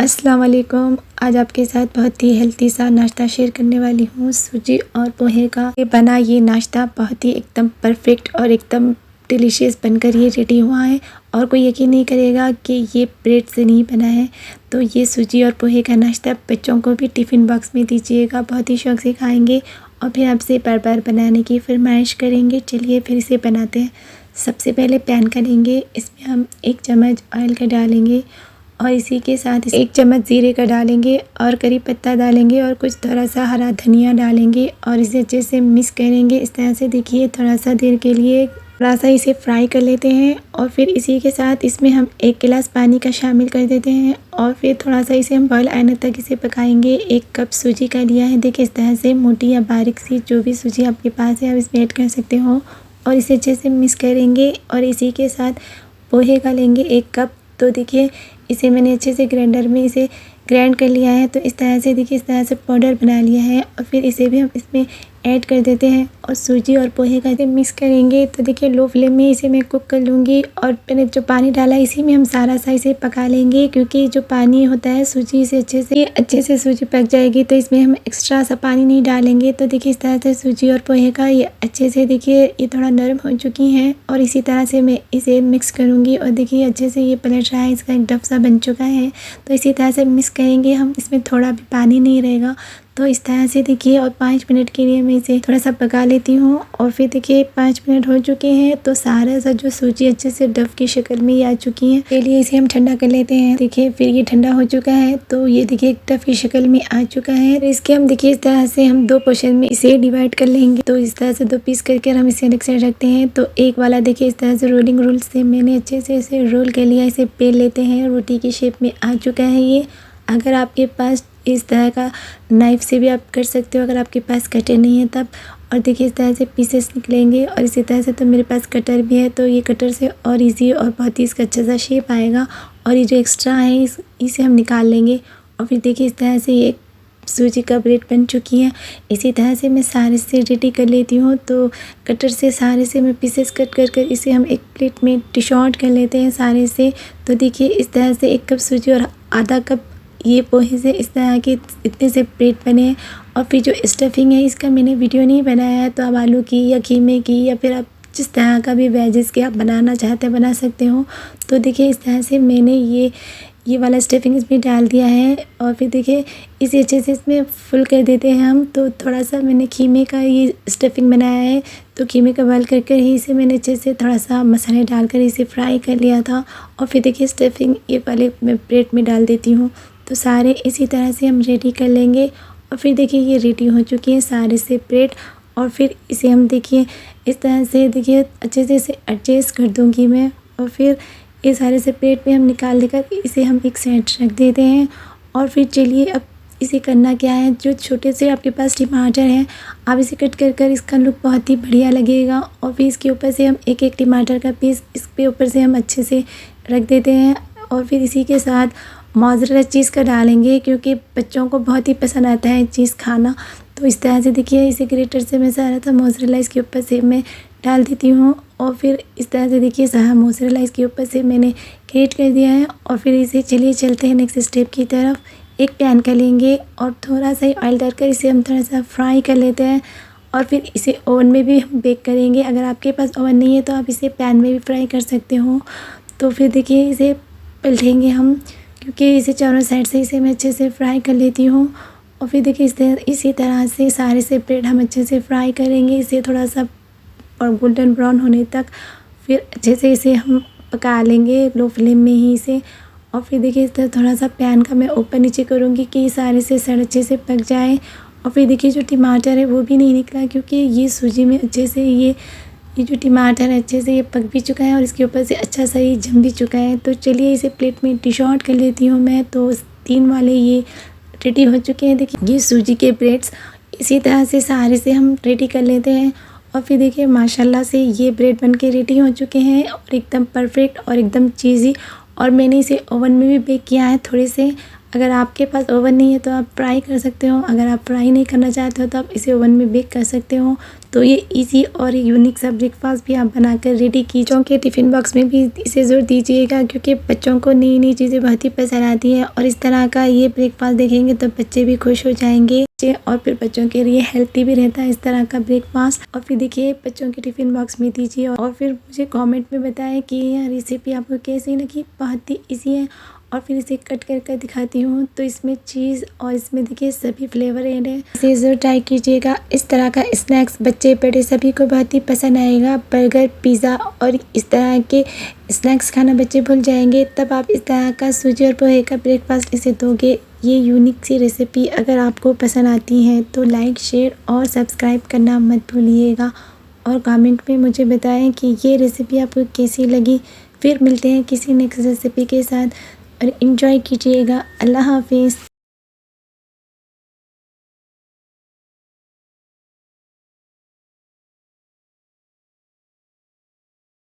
अस्सलाम वालेकुम। आज आपके साथ बहुत ही हेल्थी सा नाश्ता शेयर करने वाली हूँ। सूजी और पोहे का बना ये नाश्ता बहुत ही एकदम परफेक्ट और एकदम डिलीशियस बनकर ये रेडी हुआ है और कोई यकीन नहीं करेगा कि ये ब्रेड से नहीं बना है। तो ये सूजी और पोहे का नाश्ता बच्चों को भी टिफ़िन बॉक्स में दीजिएगा, बहुत ही शौक़ से खाएंगे और फिर आपसे बार बार बनाने की फरमाइश करेंगे। चलिए फिर इसे बनाते हैं। सबसे पहले पैन का लेंगे, इसमें हम 1 चम्मच ऑयल का डालेंगे और इसी के साथ 1 चम्मच ज़ीरे का डालेंगे और करी पत्ता डालेंगे और कुछ थोड़ा सा हरा धनिया डालेंगे और इसे अच्छे से मिक्स करेंगे। इस तरह से देखिए थोड़ा सा देर के लिए थोड़ा सा इसे फ्राई कर लेते हैं और फिर इसी के साथ इसमें हम 1 गिलास पानी का शामिल कर देते हैं और फिर थोड़ा सा इसे हम बॉयल आने तक इसे पकाएंगे। 1 कप सूजी का लिया है, देखिए इस तरह से मोटी या बारीक सी जो भी सूजी आपके पास है आप इसमें ऐड कर सकते हो और इसे अच्छे से मिक्स करेंगे। और इसी के साथ पोहे का लेंगे 1 कप। तो देखिए इसे मैंने अच्छे से ग्राइंडर में इसे ग्राइंड कर लिया है। तो इस तरह से देखिए इस तरह से पाउडर बना लिया है और फिर इसे भी हम इसमें ऐड कर देते हैं और सूजी और पोहे का इसे मिक्स करेंगे। तो देखिए लो फ्लेम में इसे मैं कुक कर लूँगी और मैंने जो पानी डाला है इसी में हम सारा सा इसे पका लेंगे, क्योंकि जो पानी होता है सूजी से अच्छे से सूजी पक जाएगी, तो इसमें हम एक्स्ट्रा सा पानी नहीं डालेंगे। तो देखिए इस तरह से सूजी और पोहे का ये अच्छे से देखिए ये थोड़ा नरम हो चुकी हैं और इसी तरह से मैं इसे मिक्स करूँगी और देखिए अच्छे से ये पलट रहा है, इसका एक डफ सा बन चुका है। तो इसी तरह से मिक्स करेंगे हम, इसमें थोड़ा भी पानी नहीं रहेगा। तो इस तरह से देखिए और 5 मिनट के लिए मैं इसे थोड़ा सा पका लेती हूँ और फिर देखिए 5 मिनट हो चुके हैं तो सारा सा जो सूजी अच्छे से डफ की शक्ल में ही आ चुकी है। चलिए इसे हम ठंडा कर लेते हैं। देखिए फिर ये ठंडा हो चुका है तो ये देखिए डफ की शक्ल में आ चुका है। तो इसके हम देखिए इस तरह से हम 2 पोर्शन में इसे डिवाइड कर लेंगे। तो इस तरह से 2 पीस करके हम इसे अलग साइड रखते हैं। तो एक वाला देखिए इस तरह से रोलिंग रूल से मैंने अच्छे से इसे रोल कर लिया, इसे बेल लेते हैं। रोटी की शेप में आ चुका है ये। अगर आपके पास इस तरह का नाइफ़ से भी आप कर सकते हो, अगर आपके पास कटर नहीं है तब। और देखिए इस तरह से पीसेस निकलेंगे और इसी तरह से तो मेरे पास कटर भी है, तो ये कटर से और इजी और बहुत ही इसका अच्छा सा शेप आएगा। और ये जो एक्स्ट्रा है इसे हम निकाल लेंगे और फिर देखिए इस तरह से ये सूजी का ब्रेड बन चुकी है। इसी तरह से मैं सारे से रेडी कर लेती हूँ। तो कटर से सारे से मैं पीसेस कट कर इसे हम एक प्लेट में डिश आउट कर लेते हैं सारे से। तो देखिए इस तरह से 1 कप सूजी और आधा कप ये पोहे से इस तरह के इतने से ब्रेड बने हैं। और फिर जो स्टफिंग है इसका मैंने वीडियो नहीं बनाया है, तो आप आलू की या कीमे की या फिर आप जिस तरह का भी वेजेस के आप बनाना चाहते हैं बना सकते हो। तो देखिए इस तरह से मैंने ये वाला स्टफिंग इसमें डाल दिया है और फिर देखिए इसे अच्छे से इसमें फुल कर देते हैं हम। तो थोड़ा सा मैंने कीमे का ये स्टफिंग बनाया है, तो कीमे का बॉयल कर ही इसे मैंने अच्छे से थोड़ा सा मसाले डालकर इसे फ्राई कर लिया था। और फिर देखिए स्टफिंग ये वाले मैं ब्रेड में डाल देती हूँ। तो सारे इसी तरह से हम रेडी कर लेंगे और फिर देखिए ये रेडी हो चुकी है सारे से ब्रेड। और फिर इसे हम देखिए इस तरह से देखिए अच्छे से इसे एडजस्ट कर दूँगी मैं और फिर ये सारे से प्लेट में हम निकाल देकर इसे हम एक साइड रख देते हैं। और फिर चलिए अब इसे करना क्या है, जो छोटे से आपके पास टमाटर हैं आप इसे कट कर इसका लुक बहुत ही बढ़िया लगेगा। और फिर इसके ऊपर से हम एक टमाटर का पीस इसके ऊपर से हम अच्छे से रख देते हैं और फिर इसी के साथ मोज़रेला चीज़ का डालेंगे, क्योंकि बच्चों को बहुत ही पसंद आता है चीज़ खाना। तो इस तरह से देखिए इसे ग्रेटर से मैं सारा था मोज़रेला इसके ऊपर से मैं डाल देती हूँ और फिर इस तरह से देखिए सारा मोज़रेला इसके ऊपर से मैंने ग्रेट कर दिया है। और फिर इसे चलिए चलते हैं नेक्स्ट स्टेप की तरफ। एक पैन का लेंगे और थोड़ा सा ऑयल डालकर इसे हम थोड़ा सा फ्राई कर लेते हैं और फिर इसे ओवन में भी हम बेक करेंगे। अगर आपके पास ओवन नहीं है तो आप इसे पैन में भी फ्राई कर सकते हो। तो फिर देखिए इसे पलटेंगे हम, क्योंकि इसे चारों साइड से इसे मैं अच्छे से फ्राई कर लेती हूँ। और फिर देखिए इसी तरह से सारे से ब्रेड हम अच्छे से फ्राई करेंगे, इसे थोड़ा सा और गोल्डन ब्राउन होने तक फिर अच्छे से इसे हम पका लेंगे लो फ्लेम में ही इसे। और फिर देखिए इस तरह थोड़ा सा पैन का मैं ऊपर नीचे करूँगी कि सारे से सड़ अच्छे से पक जाए। और फिर देखिए जो टमाटर है वो भी नहीं निकला, क्योंकि ये सूजी में अच्छे से ये जो टमाटर है अच्छे से ये पक भी चुका है और इसके ऊपर से अच्छा सा ये जम भी चुका है। तो चलिए इसे प्लेट में डिश आउट कर लेती हूँ मैं। तो 3 वाले ये रेडी हो चुके हैं। देखिए ये सूजी के ब्रेड्स इसी तरह से सारे से हम रेडी कर लेते हैं। और फिर देखिए माशाल्लाह से ये ब्रेड बन के रेडी हो चुके हैं और एकदम परफेक्ट और एकदम चीज़ी। और मैंने इसे ओवन में भी बेक किया है थोड़े से। अगर आपके पास ओवन नहीं है तो आप फ्राई कर सकते हो, अगर आप फ्राई नहीं करना चाहते हो तो आप इसे ओवन में बेक कर सकते हो। तो ये इजी और यूनिक सा ब्रेकफास्ट भी आप बनाकर रेडी कीजिए। बच्चों के टिफ़िन बॉक्स में भी इसे ज़रूर दीजिएगा, क्योंकि बच्चों को नई नई चीज़ें बहुत ही पसंद आती हैं और इस तरह का ये ब्रेकफास्ट देखेंगे तो बच्चे भी खुश हो जाएंगे और फिर बच्चों के लिए हेल्थी भी रहता है इस तरह का ब्रेकफास्ट। और फिर देखिए बच्चों के टिफ़िन बॉक्स में दीजिए और फिर मुझे कमेंट में बताएं कि यह रेसिपी आपको कैसी लगी। बहुत ही इजी है। और फिर इसे कट कर दिखाती हूँ। तो इसमें चीज़ और इसमें देखिए सभी फ्लेवर ऐड है। इसे ज़रूर ट्राई कीजिएगा। इस तरह का स्नैक्स बच्चे बड़े सभी को बहुत ही पसंद आएगा। बर्गर, पिज़्ज़ा और इस तरह के स्नैक्स खाना बच्चे भूल जाएंगे। तब आप इस तरह का सूजी और पोहे का ब्रेकफास्ट इसे दोगे। ये यूनिक सी रेसिपी अगर आपको पसंद आती है तो लाइक, शेयर और सब्सक्राइब करना मत भूलिएगा। और कमेंट में मुझे बताएं कि ये रेसिपी आपको कैसी लगी। फिर मिलते हैं किसी नेक्स्ट रेसिपी के साथ और एंजॉय कीजिएगा। अल्लाह हाफिज़।